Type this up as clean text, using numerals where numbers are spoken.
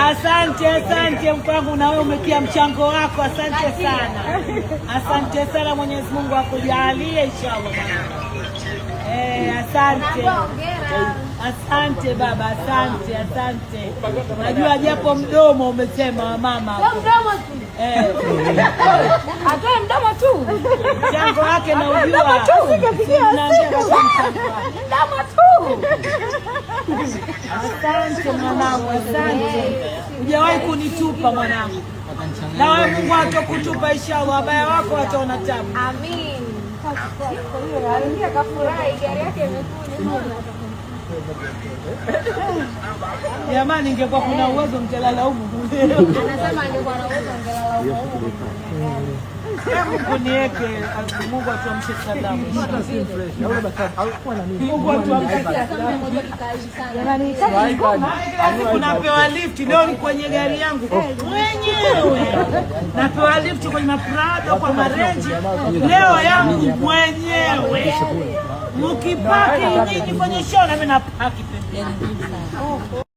Asante mpango, na wewe umetia mchango wako. Asante sana. Mwenyezi Mungu akujalie inshallah. Asante baba, asante. Najua japo mdomo umesema mama. Mdomo tu. Atoe mdomo tu. Mchango wake na ujua. Mdomo tu. Asante mwanangu, asante. Hujawahi kunitupa mwanangu. Na wewe Mungu atakutupa inshallah. Wabaya wako wataona tabu. Amin. Aliingia kafurahi, gari yake imekuja. Jamani, ingekuwa kuna uwezo mtalala huko. Anasema angekuwa na uwezo angelala huko. Mungu niweke, Mungu atuamshe salamu. Mungu atuamshe salamu. Jamani, unapewa lift leo ni kwenye gari yangu mwenyewe. Napewa lift kwenye maprado kwa marenji leo yangu mwenyewe. Mkipaki nyinyi kwenye show na mimi napaki pembeni.